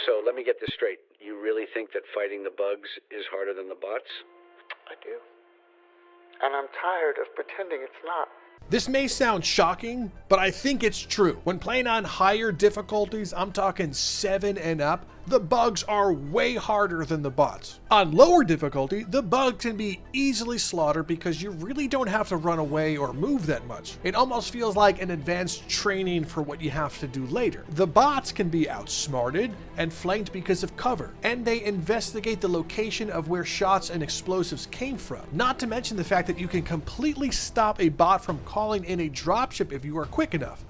So let me get this straight. You really think that fighting the bugs is harder than the bots? I do. And I'm tired of pretending it's not. This may sound shocking, but I think it's true. When playing on higher difficulties, I'm talking 7 and up, the bugs are way harder than the bots. On lower difficulty, the bugs can be easily slaughtered because you really don't have to run away or move that much. It almost feels like an advanced training for what you have to do later. The bots can be outsmarted and flanked because of cover, and they investigate the location of where shots and explosives came from. Not to mention the fact that you can completely stop a bot from calling in a dropship if you are quick enough.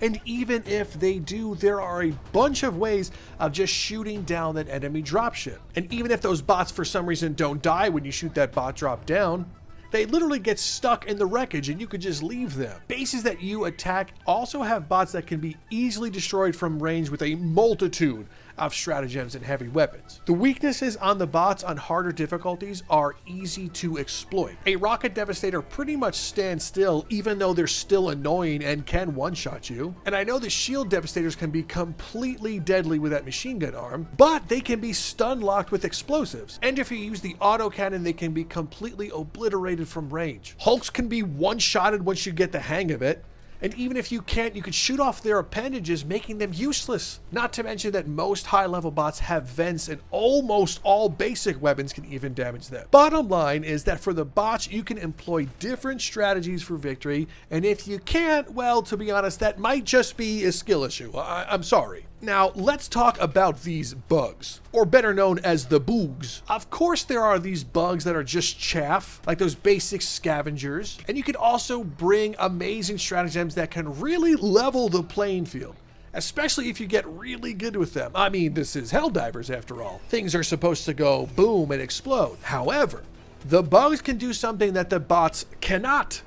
And even if they do, there are a bunch of ways of just shooting down that enemy dropship. And even if those bots for some reason don't die when you shoot that bot drop down, they literally get stuck in the wreckage and you could just leave them. Bases that you attack also have bots that can be easily destroyed from range with a multitude of stratagems and heavy weapons. The weaknesses on the bots on harder difficulties are easy to exploit. A rocket devastator pretty much stands still even though they're still annoying and can one-shot you. And I know the shield devastators can be completely deadly with that machine gun arm, but they can be stun locked with explosives. And if you use the autocannon, they can be completely obliterated from range. Hulks can be one-shotted once you get the hang of it. And even if you can't, you could shoot off their appendages, making them useless. Not to mention that most high-level bots have vents and almost all basic weapons can even damage them. Bottom line is that for the bots, you can employ different strategies for victory. And if you can't, well, to be honest, that might just be a skill issue. I'm sorry. Now, let's talk about these bugs, or better known as the boogs. Of course, there are these bugs that are just chaff, like those basic scavengers, and you can also bring amazing stratagems that can really level the playing field, especially if you get really good with them. I mean, this is Helldivers after all. Things are supposed to go boom and explode. However, the bugs can do something that the bots cannot.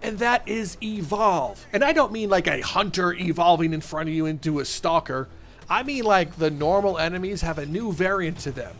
And that is evolve. And I don't mean like a hunter evolving in front of you into a stalker. I mean like the normal enemies have a new variant to them.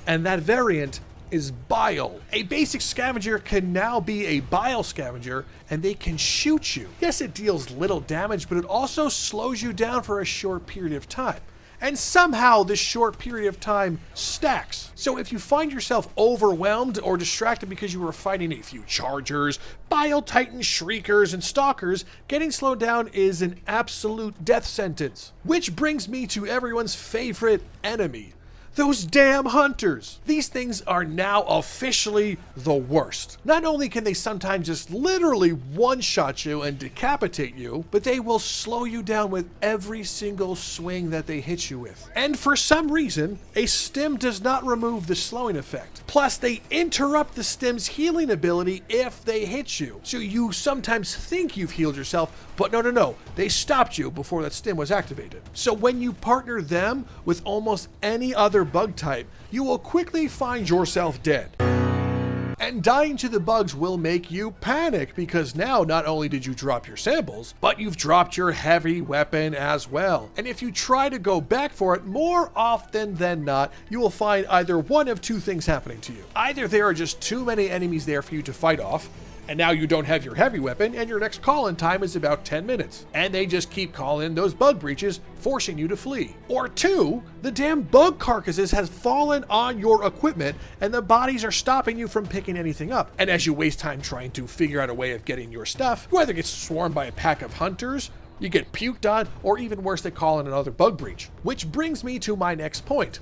And that variant is Bile. A basic scavenger can now be a Bile scavenger, and they can shoot you. Yes, it deals little damage, but it also slows you down for a short period of time. And somehow this short period of time stacks. So if you find yourself overwhelmed or distracted because you were fighting a few chargers, Bile Titans, Shreakers, and Stalkers, getting slowed down is an absolute death sentence. Which brings me to everyone's favorite enemy. Those damn hunters. These things are now officially the worst. Not only can they sometimes just literally one-shot you and decapitate you, but they will slow you down with every single swing that they hit you with. And for some reason, a stim does not remove the slowing effect. Plus, they interrupt the stim's healing ability if they hit you. So you sometimes think you've healed yourself, but no, they stopped you before that stim was activated. So when you partner them with almost any other bug type, you will quickly find yourself dead. And dying to the bugs will make you panic because now not only did you drop your samples, but you've dropped your heavy weapon as well. And if you try to go back for it, more often than not, you will find either one of two things happening to you. Either there are just too many enemies there for you to fight off, and now you don't have your heavy weapon, and your next call-in time is about 10 minutes. And they just keep calling in those bug breaches, forcing you to flee. Or two, the damn bug carcasses has fallen on your equipment, and the bodies are stopping you from picking anything up. And as you waste time trying to figure out a way of getting your stuff, you either get swarmed by a pack of hunters, you get puked on, or even worse, they call in another bug breach. Which brings me to my next point.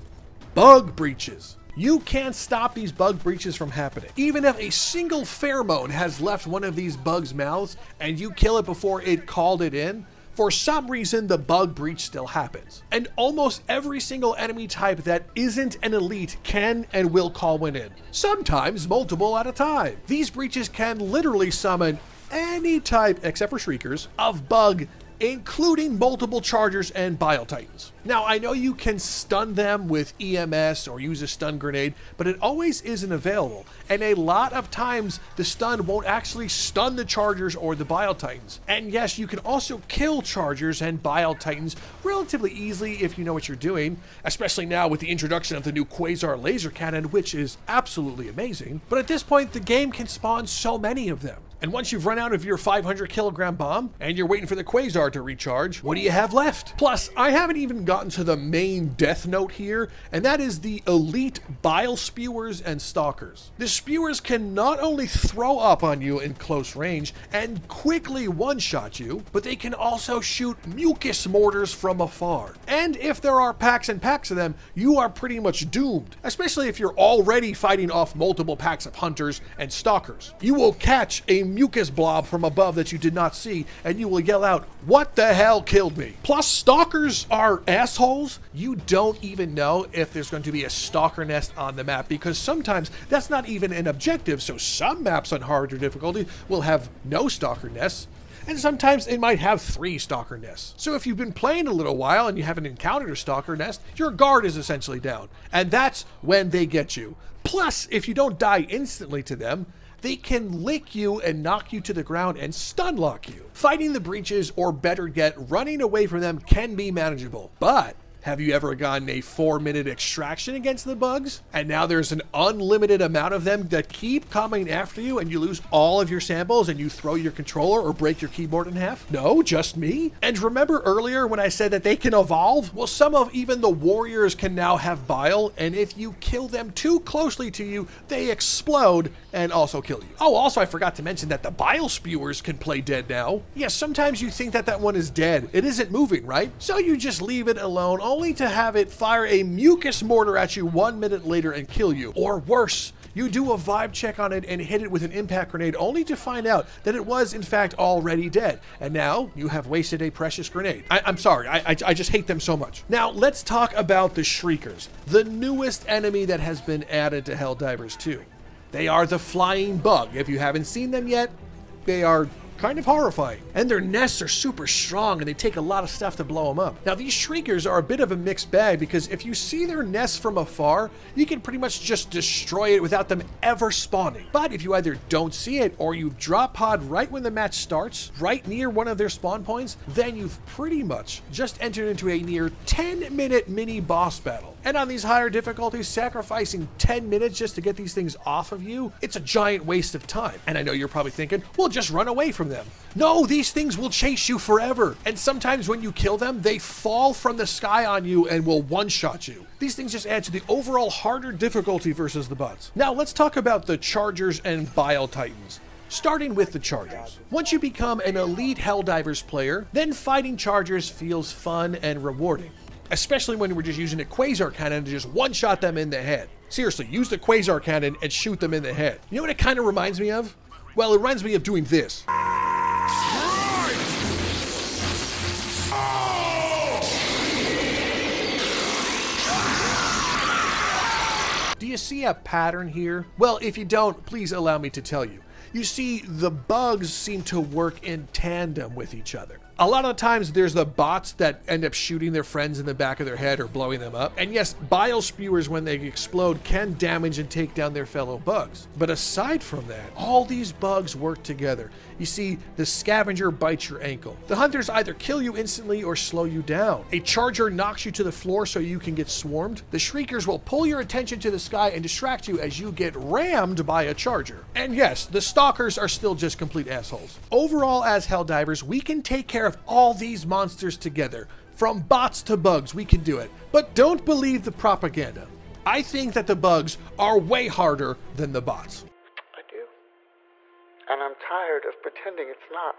Bug breaches. You can't stop these bug breaches from happening. Even if a single pheromone has left one of these bugs' mouths and you kill it before it called it in, for some reason the bug breach still happens. And almost every single enemy type that isn't an elite can and will call one in. Sometimes multiple at a time. These breaches can literally summon any type, except for Shreakers, of bug, including multiple chargers and Bile Titans. Now, I know you can stun them with EMS or use a stun grenade, but it always isn't available. And a lot of times, the stun won't actually stun the chargers or the Bile Titans. And yes, you can also kill chargers and Bile Titans relatively easily if you know what you're doing, especially now with the introduction of the new Quasar laser cannon, which is absolutely amazing. But at this point, the game can spawn so many of them. And once you've run out of your 500 kilogram bomb and you're waiting for the quasar to recharge, what do you have left? Plus, I haven't even gotten to the main death note here, and that is the elite Bile Spewers and Stalkers. The Spewers can not only throw up on you in close range and quickly one-shot you, but they can also shoot mucus mortars from afar. And if there are packs and packs of them, you are pretty much doomed, especially if you're already fighting off multiple packs of hunters and stalkers. You will catch a mucus blob from above that you did not see, and you will yell out, "What the hell killed me?" Plus, stalkers are assholes. You don't even know if there's going to be a stalker nest on the map, because sometimes that's not even an objective. So some maps on harder difficulty will have no stalker nests, and sometimes it might have 3 stalker nests. So if you've been playing a little while and you haven't encountered a stalker nest, your guard is essentially down, and that's when they get you. Plus, if you don't die instantly to them, they can lick you and knock you to the ground and stun lock you. Fighting the breaches, or better yet, running away from them, can be manageable. But have you ever gotten a 4-minute extraction against the bugs? And now there's an unlimited amount of them that keep coming after you, and you lose all of your samples and you throw your controller or break your keyboard in half? No, just me? And remember earlier when I said that they can evolve? Well, some of even the warriors can now have bile, and if you kill them too closely to you, they explode and also kill you. Oh, also I forgot to mention that the Bile Spewers can play dead now. Yes, sometimes you think that that one is dead. It isn't moving, right? So you just leave it alone, only to have it fire a mucus mortar at you 1 minute later and kill you. Or worse, you do a vibe check on it and hit it with an impact grenade, only to find out that it was in fact already dead. And now you have wasted a precious grenade. I'm sorry, I just hate them so much. Now let's talk about the Shreakers, the newest enemy that has been added to Helldivers 2. They are the flying bug. If you haven't seen them yet, they are kind of horrifying. And their nests are super strong, and they take a lot of stuff to blow them up. Now, these Shreakers are a bit of a mixed bag, because if you see their nests from afar, you can pretty much just destroy it without them ever spawning. But if you either don't see it, or you drop pod right when the match starts, right near one of their spawn points, then you've pretty much just entered into a near 10-minute mini boss battle. And on these higher difficulties, sacrificing 10 minutes just to get these things off of you, it's a giant waste of time. And I know you're probably thinking, well, just run away from them. No, these things will chase you forever. And sometimes when you kill them, they fall from the sky on you and will one-shot you. These things just add to the overall harder difficulty versus the bots. Now let's talk about the Chargers and Bile Titans. Starting with the Chargers. Once you become an elite Helldivers player, then fighting Chargers feels fun and rewarding. Especially when we're just using a quasar cannon to just one-shot them in the head. Seriously, use the quasar cannon and shoot them in the head. You know what it kind of reminds me of? Well, it reminds me of doing this. Do you see a pattern here? Well, if you don't, please allow me to tell you. You see, the bugs seem to work in tandem with each other. A lot of times there's the bots that end up shooting their friends in the back of their head or blowing them up. And yes, Bile Spewers, when they explode, can damage and take down their fellow bugs. But aside from that, all these bugs work together. You see, the scavenger bites your ankle. The hunters either kill you instantly or slow you down. A charger knocks you to the floor so you can get swarmed. The Shreakers will pull your attention to the sky and distract you as you get rammed by a charger. And yes, the Stalkers are still just complete assholes. Overall, as Helldivers, we can take care of all these monsters together. From bots to bugs, we can do it. But don't believe the propaganda. I think that the bugs are way harder than the bots. I do. And I'm tired of pretending it's not.